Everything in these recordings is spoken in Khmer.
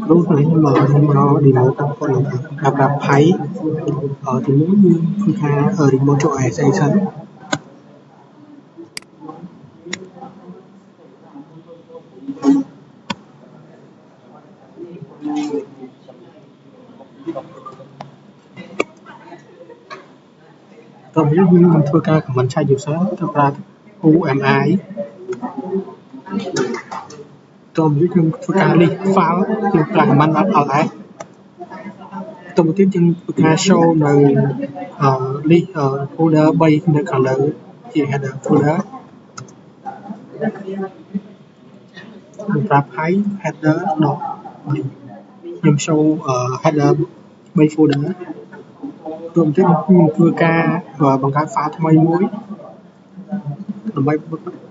Lúc nãy mà nó remote trong con là gặp thấy ở thì muốn phương kha ở remote chỗ ai xây sẵn tôi biết mình thua ca của mình sai nhiều số thật ra UMI tôi biết nhưng thua ca đi pháo nhưng là mình bắt ở lại tôi một tiếp nhưng thua ca show nơi đi folder bay nơi còn lại chỉ là folder mình gặp thấy header đó nhưng show header bay folder tôi một tiếp nhưng thua ca và bằng cái phá thay muối nó bay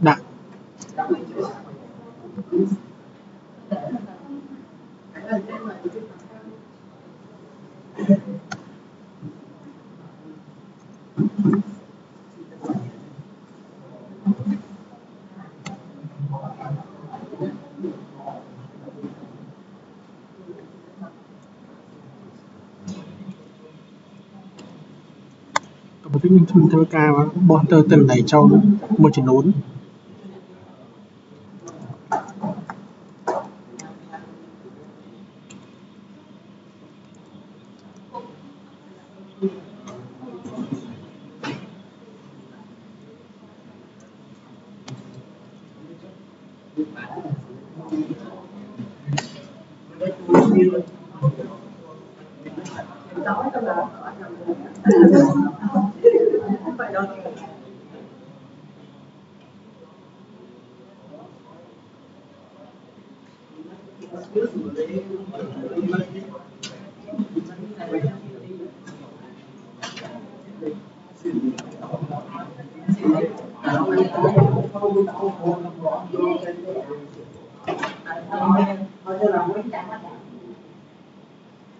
đạn tôi một tiếp nhưng thua ca bọn tôi từng đẩy châu một trận nốn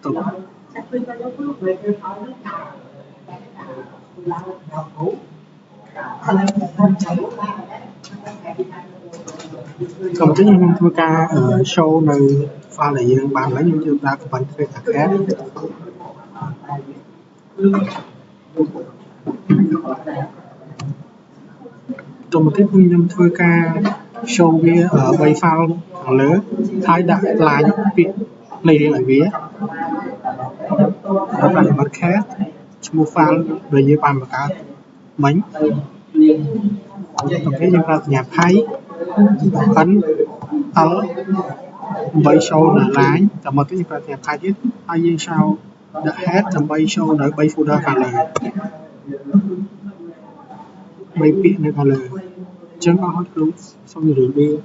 tôi còn cái nhưng thua ca ở show này pha lại dương bạn lấy nhưng chúng ta của bạn phải thật khác trong một tiếp nhưng thua ca show kia ở bay phao thằng lớn thái đại là những việc này đi lại vía đó là mặt khác mua pha về dưới bàn một cái bánh còn cái chúng ta nhà thấy bánh táo bay show là lái còn một cái chúng ta nhà thấy chứ ai như sao đã hết trong bay show nơi bay phụ đa cả lời bay biển nơi cả lời chân có hết luôn xong rồi đi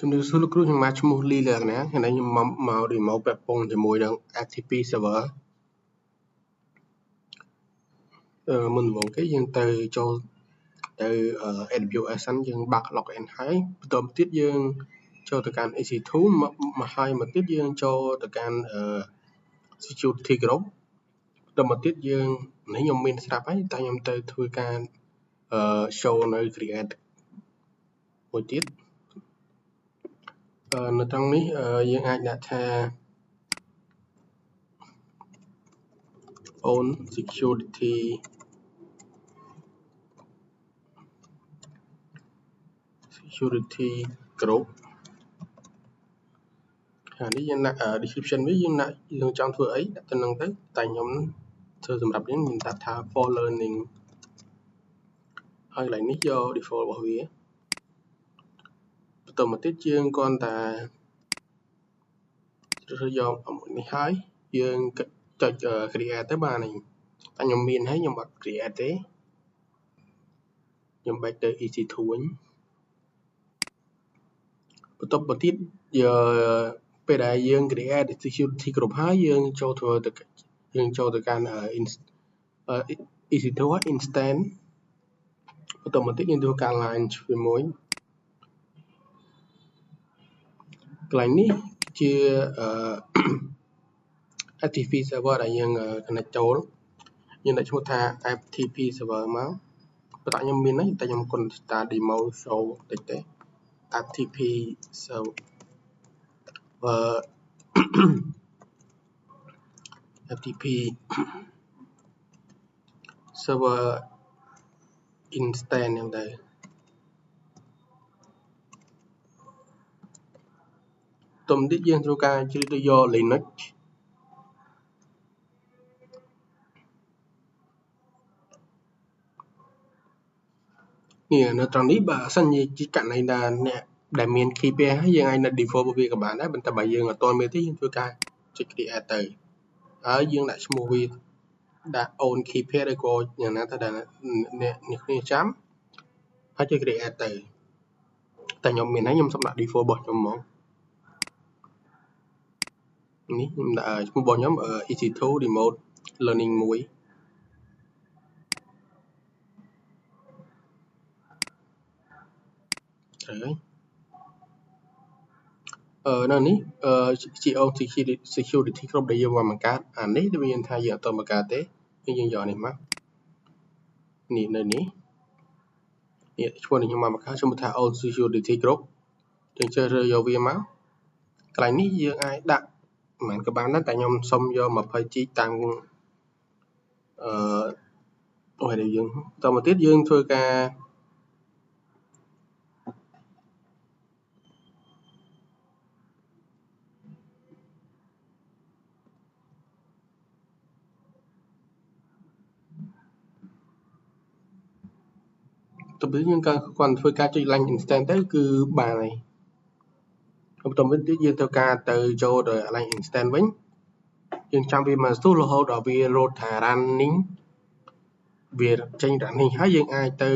ជំរាបសួរលោកគ្រូខ្ញុំមកឈ្មោះលីលើកណាថ្ងៃនេះខ្ញុំមក remote ពាក់ព័ន្ធជាមួយនឹង FTP server មុនដំបូងគេយើងទៅចូលទៅ AWS សិនយើងបាក់ login ហើយបន្តមកទៀតយើងចូលទៅកាន់ EC2 មកហើយមកទៀតយើងចូលទៅកាន់ security group បន្តមកទៀតយើងនេះខ្ញុំមានស្រាប់ហើយតែខ្ញុំទៅធ្វើការ show នៅ create មួយទៀតនៅត្រង់នេះយើងអាចដាក់ថា own security group ហើយនេះយើងដាក់ description វាយើងដាក់យើងចង់ធ្វើអីដាក់ទៅនឹងទៅតែខ្ញុំធ្វើសម្រាប់យើងដាក់ថា for learning ហើយកន្លែងនេះយក default របស់វាបន្តមកទៀតយើងគ្រាន់តែយកនេះហើយយើងចុច create ទៅបានហើយតែខ្ញុំមានហើយខ្ញុំអត់ create ទេខ្ញុំបែកទៅ EC2 វិញបន្តមកទៀតពេលដែលយើង create security group ហើយយើងចូលទៅកាន់ EC2 instance បន្តមកទៀតយើងធ្វើការ launch វាមួយកន្លែងនេះជា FTP server ដែលយើង connect ចូលយើងដាក់ឈ្មោះថា FTP server មកប៉ុន្តែខ្ញុំមានហើយតែខ្ញុំគុណ start demo show តិចទេ FTP server FTP server instance ហ្នឹងដែរទំទៀតយើងត្រូវការជ្រើសរើសយក Linux នេះនៅត្រង់នេះបើសិនជាករណីដែលអ្នកដែលមាន key pair ហើយយើងអាចនៅ default របស់វាក៏បានដែរប៉ុន្តែបើយើងអត់ទាន់មានទេយើងធ្វើការចុច create ទៅហើយយើងដាក់ឈ្មោះវាដាក់ own key pair ឬក៏យ៉ាងណាទៅដែលអ្នកគ្នាចាំហើយចុច create ទៅតែខ្ញុំមានហើយខ្ញុំសូមដាក់ default របស់ខ្ញុំមកនេះខ្ញុំដាក់ឈ្មោះរបស់ខ្ញុំ EC2 remote learning 1ត្រូវហើយនៅនេះជា own security group ដែលយើងមកបង្កើតអានេះវាមានថាយើងអត់បង្កើតទេយើងយកនេះមកនេះនៅនេះឈ្មោះនេះខ្ញុំមកបង្កើតឈ្មោះថា own security group យើងជ្រើសរើសយកវាមកកន្លែងនេះយើងអាចដាក់មិនក៏បានដែរតែខ្ញុំសុំយក 20G តាមដែលយើងតមកទៀតយើងធ្វើការទៅពេលយើងគាត់ធ្វើការចុច launch instance ទៅគឺបានហើយបន្តមកទៀតយើងត្រូវការទៅចូលទៅ launch instance វិញយើងចាំវាមកស្ទុះរហូតដល់វា load ថា running វាចេញ running ហើយយើងអាចទៅ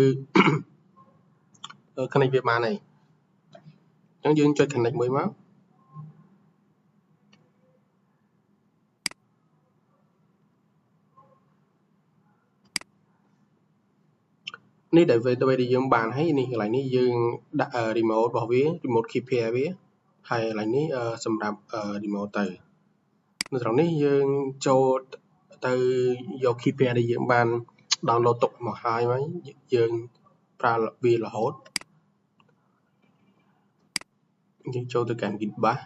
connect វាបានហើយអញ្ចឹងយើងចុច connect មួយមកនេះដែលយើងបានហើយនេះកន្លែងនេះយើងដាក់ remote របស់វា remote key pair វាហើយកន្លែងនេះសម្រាប់ remote ទៅនៅត្រង់នេះយើងចូលទៅយក key pair ដែលយើងបាន download ទុកមកហើយយើងប្រើវារហូតយើងចូលទៅកាន់ Git bash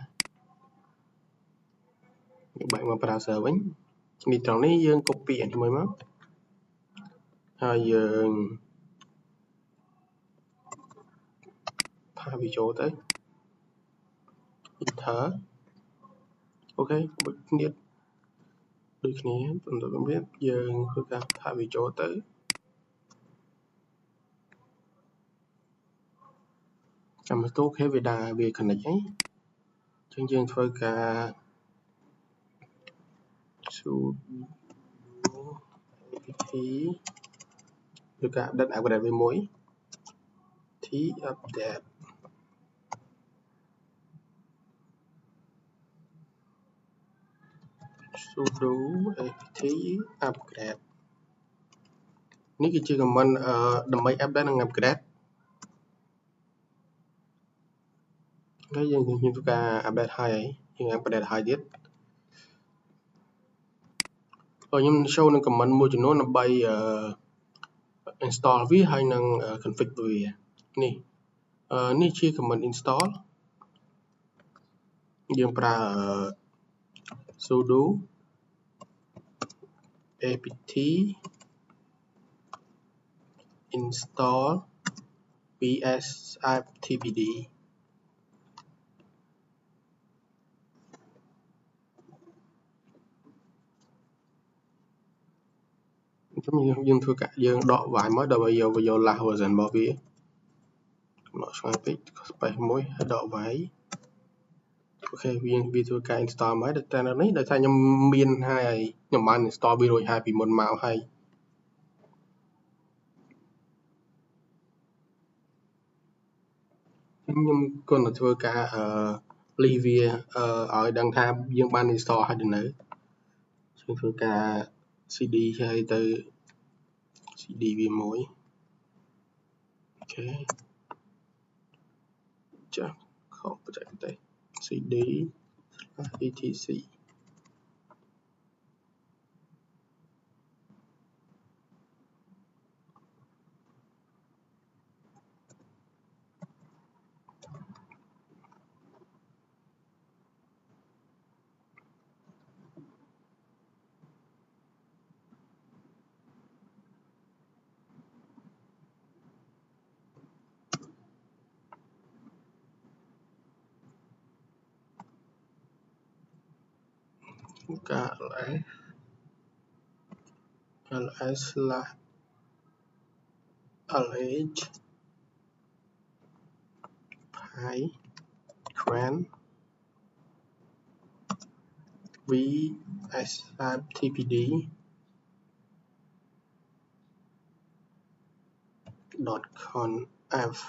យើងបែកមក browser វិញនេះត្រង់នេះយើង copy អានេះមួយមកហើយយើងផាវាចូលទៅ enter អូខេដូចគ្នាបន្តវាយើងធ្វើការផាវាចូលទៅចាំមើលទៅអូខេវា connect ហើយអញ្ចឹងយើងធ្វើការ sudo apt ឬការ update វាមួយ t update sudo apt upgrade នេះគឺជា command ដើម្បី update និង upgrade ហើយយើងធ្វើការ update ហើយយើង upgrade ហើយទៀតខ្ញុំ show នឹង command មួយចំនួនដើម្បី install វាហើយនឹង config វានេះជា command install យើងប្រើ sudo apt install psftpd យើងធ្វើការយើងដកវាយមកដើម្បីយក last version របស់វាកំណត់ឆ្ងាយពេក space មួយហើយដកវាយអូខេវាធ្វើការ install មកតែនៅនេះដោយសារខ្ញុំមានហើយខ្ញុំបាន install វារួចហើយពីមុនមកហើយខ្ញុំគន់តែធ្វើការlist វាឲ្យដឹងថាយើងបាន install ហើយទៅនៅយើងធ្វើការ cd ហើយទៅ cd វាមួយអូខេចាស់ខុសបច្ចេកទេស cd etc ការ ls/lh python vsftpd .conf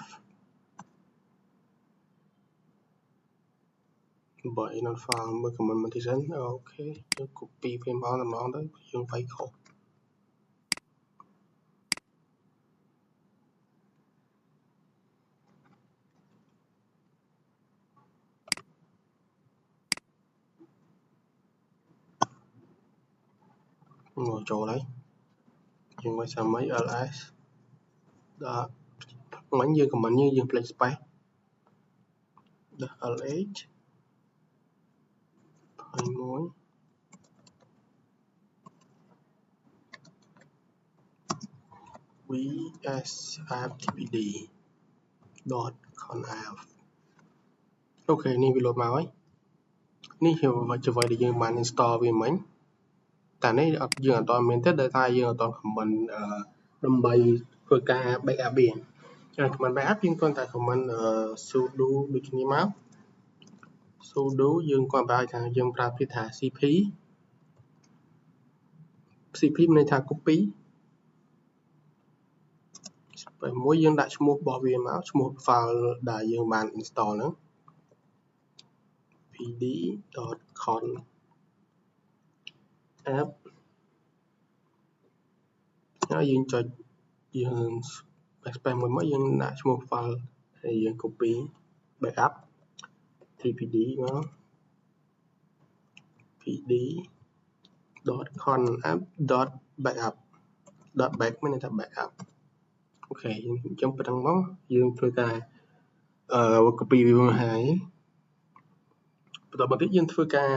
បើឯ not file មើល command មកទីសិនអូខេយើង copy វាមកតែម្ដងទៅយើងវាយខុសមកចូលហើយយើងមកសាមី ls ដល់មិញយើង command យើងផ្លេច space lh 21 vsftpd .conf អូខេនេះវាលោតមកហើយនេះជាអ្វីដែលយើងបាន install វាមិញតែនេះយើងអត់ទាន់មានទេដោយសារយើងអត់ទាន់ command ដើម្បីធ្វើការ backup វាcommand backup យើងគ្រាន់តែ command sudo ដូចគ្នាមក sudo យើងគ្រាន់តែថាយើងប្រើពាក្យថា cp មានន័យថា copy ពេលមួយយើងដាក់ឈ្មោះរបស់វាមកឈ្មោះ file ដែលយើងបាន install ហ្នឹង pd.conf ហើយយើងចុចយើង backspace មួយមកយើងដាក់ឈ្មោះ file ហើយយើង copy backup tpd មក pd.conf.backup .back មានន័យថា backup អូខេយើងចាំប៉ុណ្្នឹងមកយើងធ្វើការcopy វាមកហើយបន្តមកទៀតយើងធ្វើការ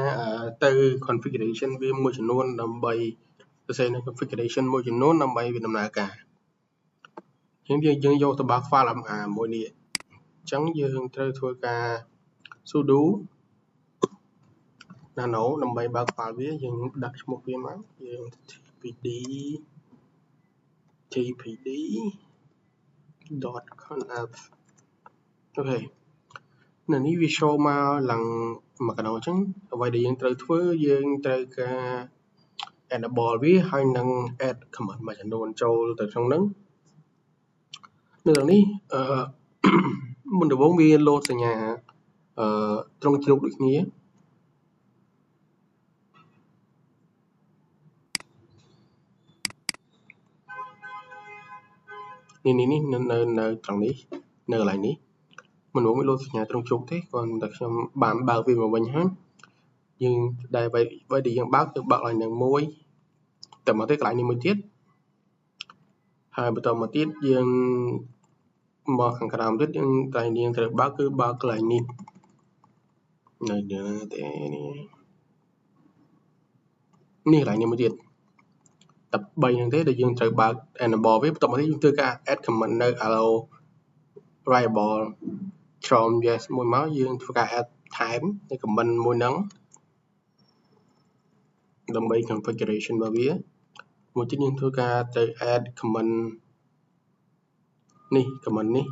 ទៅ configuration វាមួយចំនួនដើម្បីសរសេរនៅ configuration មួយចំនួនដើម្បីវាដំណើរការយើងយកទៅបើក file MR មួយនេះអញ្ចឹងយើងត្រូវធ្វើការ sudo nano ដើម្បីបើក file វាយើងដាក់ឈ្មោះវាមកយើង tpd.conf អូខេនៅនេះវា show មកឡើងមកកណ្ដោអញ្ចឹងអ្វីដែលយើងត្រូវធ្វើយើងត្រូវការ enable វាហើយនឹង add command មួយចំនួនចូលទៅក្នុងហ្នឹងនៅក្នុងនេះមុនដំបូងវា load សញ្ញាត្រង់ជ្រូកដូចគ្នា នេះនៅត្រង់នេះនៅកន្លែងនេះមិនមកលោកសញ្ញាត្រង់ជុំទេគាត់តែខ្ញុំបានបើកវាមកវិញហើយយើងដែលអ្វីដែលយើងបើកគឺបើកឡើងនឹងមួយតែមកទេកន្លែងនេះមួយទៀតហើយបន្តមកទៀតយើងមកខាងក្រោមទៀតយើងតែយើងត្រូវបើកគឺបើកកន្លែងនេះនៅទេនេះកន្លែងនេះមួយទៀតតែ3ហ្នឹងទេដែលយើងត្រូវបើក enable វាបន្តមកទៀតយើងធ្វើការ add comment នៅ allow variable from yes មួយមកយើងធ្វើការ add ថែមនៅ comment មួយហ្នឹងដើម្បី configuration របស់វាមួយទៀតយើងធ្វើការទៅ add comment នេះ comment នេះ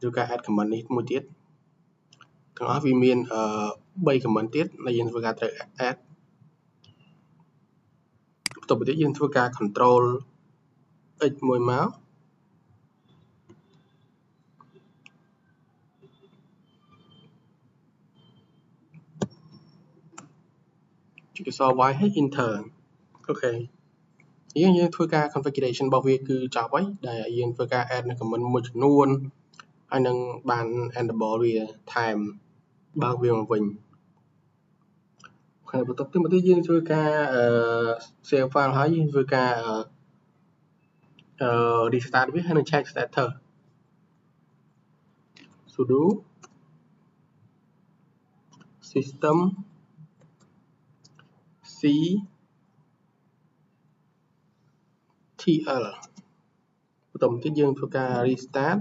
ធ្វើការ add comment នេះមួយទៀតទាំងអស់វាមាន3 comment ទៀតដែលយើងធ្វើការត្រូវ add បន្តមកទៀតយើងធ្វើការ control x មួយមកចុចកស y ហើយ enter អូខេយើងធ្វើការ configuration របស់វាគឺចប់ហើយដែលយើងធ្វើការ add នៅ comment មួយចំនួនហើយនឹងបាន enable វាថែមបើកវាមកវិញហើយបន្ទាប់ទៅយើងធ្វើការ save file ហើយយើងធ្វើការrestart វាហើយនឹង check status sudo system c tl បន្ទាប់ទៀតយើងធ្វើការ restart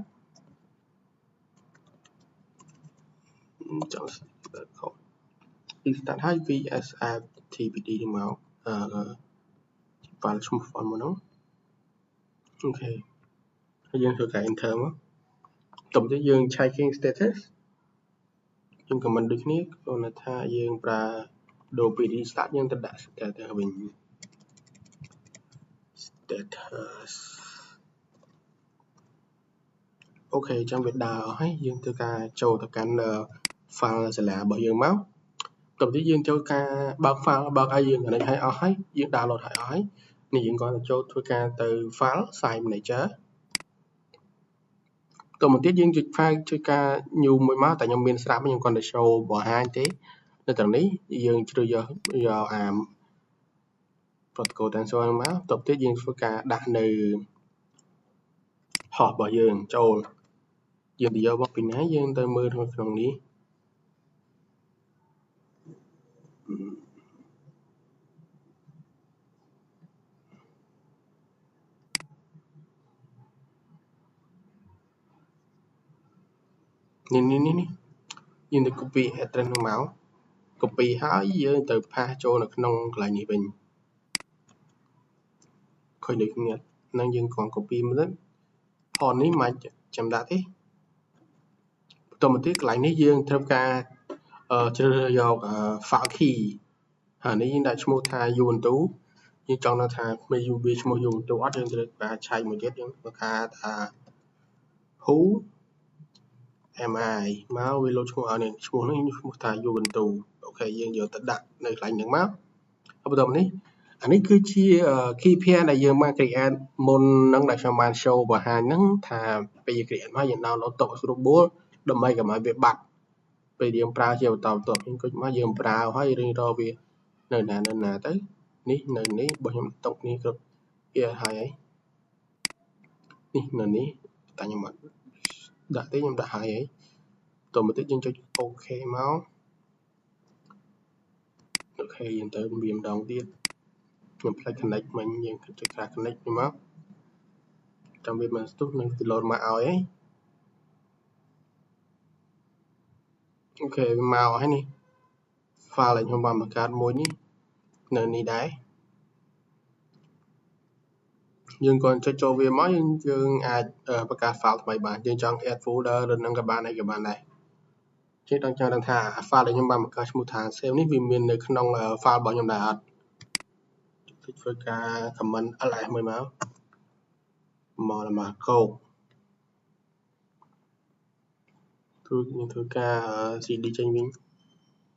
ចង់ restart ហើយ vsftpd មក file ឈ្មោះ file មកនោះអូខេហើយយើងធ្វើការ enter មកបន្ទាប់ទៀតយើង checking status យើង comment ដូចគ្នាគ្រាន់តែថាយើងប្រើដូរពី restart យើងទៅដាក់ status វិញ status អូខេចាំវាដើរអស់ហើយយើងធ្វើការចូលទៅកាន់ file សាលារបស់យើងមកបន្ទាប់ទៀតយើងចូលការបើក file បើកឲ្យយើងអានេះឲ្យអស់ហើយយើង download ឲ្យអស់ហើយនេះយើងគាត់ទៅចូលធ្វើការទៅ file site manager តមកទៀតយើងចុច file ជួយការ new មួយមកតែខ្ញុំមានស្រាប់ខ្ញុំគាត់ទៅ show បង្ហាញទេនៅត្រង់នេះយើងជ្រើសយកអា protocol tensor មកបន្ទាប់ទៀតយើងធ្វើការដាក់នៅ host របស់យើងចូលយើងទៅយកមកពីណាយើងទៅមើលក្នុងនេះនេះយើងទៅ copy address នោះមក copy ហើយយើងទៅ paste ចូលនៅក្នុងកន្លែងនេះវិញឃើញដូចគ្នាហ្នឹងយើងគ្រាន់ copy មើលផននេះមិនចាំដាក់ទេបន្តមកទៀតកន្លែងនេះយើងត្រូវការជ្រើសរើសយក file key ហើយនេះយើងដាក់ឈ្មោះថា ubuntu យើងចង់ថាមាន UB ឈ្មោះ ubuntu អត់យើងត្រូវការឆែកមួយទៀតយើងធ្វើការថា who mi មកវាលោតឈ្មោះឲ្យនេះឈ្មោះនេះឈ្មោះថា ubuntu អូខេយើងយកទៅដាក់នៅកន្លែងហ្នឹងមកហើយបន្តមកនេះអានេះគឺជា key pair ដែលយើងបាន create មុនហ្នឹងដែលខ្ញុំបាន show បង្ហាញហ្នឹងថាពេលយើង create មកយើង download ទុកស្រួលបួលដើម្បីកុំឲ្យវាបាត់ពេលយើងប្រើជាបន្តបន្ទាប់យើងគិតមកយើងប្រើហើយរៀងរកវានៅណាទៅនេះនៅនេះបើខ្ញុំទុកនេះគ្រប់វាហើយនេះនៅនេះតែខ្ញុំអត់ដាក់ទេខ្ញុំដាក់ហើយតមកទៀតយើងចុច OK មកអូខេយើងទៅវាម្ដងទៀតខ្ញុំផ្លេច connect មិញយើងចុច connect នេះមកចាំវាមកស្ទុះនឹង load មកឲ្យអូខេមកហើយនេះ file ដែលខ្ញុំបានបង្កើតមួយនេះនៅនេះដែរយើងគាត់ចុចចូលវាមកយើងអាចបង្កើត file ថ្មីបានយើងចង់ add folder ឬនឹងក៏បានដែរជាចង់ថា file ដែលខ្ញុំបានបង្កើតឈ្មោះថា save នេះវាមាននៅក្នុង file របស់ខ្ញុំដែរអត់ធ្វើការ comment ls មួយមកកោកធ្វើការ cd ចេញវិញ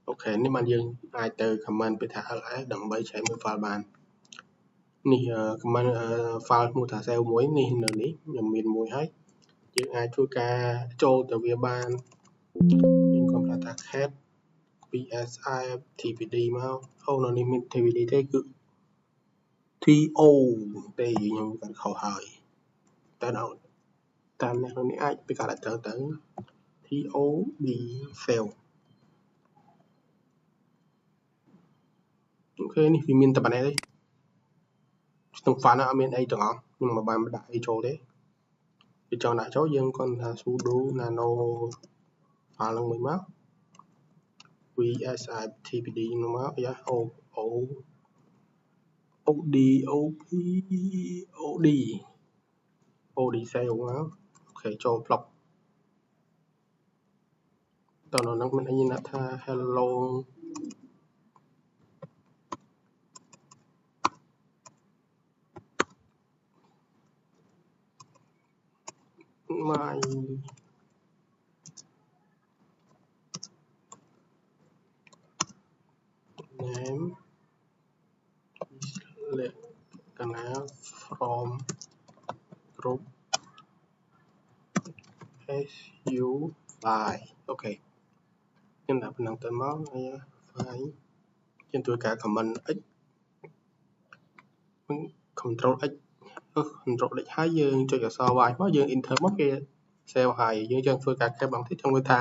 អូខេនេះបានយើងអាចទៅ comment ពីថា ls ដើម្បីឆែកមើល file បាន នេះ comment file ឈ្មោះថា save មួយនេះនៅនេះខ្ញុំមានមួយហើយយើងអាចធ្វើការចូលទៅវាបានយើងគាត់ប្រាប់ថា cat psi tpd មកអូនៅនេះមាន tpd ទេគឺ to ទេខ្ញុំគាត់ខុសហើយតែដល់តាមអ្នកនេះអាចពីការដាក់ទៅ TOD save អូខេនេះវាមានតែប៉ុណ្ណេះទេក្នុង file អត់មានអីទាំងអស់ខ្ញុំមិនបានដាក់អីចូលទេវាចង់ដាក់ចូលយើងគាត់ថា sudo nano file នឹងមួយមក vsitpd នឹងមកយ៉ា od save មកអូខេចូល plug តើនៅនឹងមានអីដាក់ថា hello my name is canal from group su file អូខេខ្ញុំដាក់ប៉ុណ្ណឹងទៅមកហើយ file យើងធ្វើការ comment x control x control x ហើយយើងចុចអក្សរ y មកយើង enter មកគេ save ហើយយើងចង់ធ្វើការ capture បងទៀតចង់មើលថា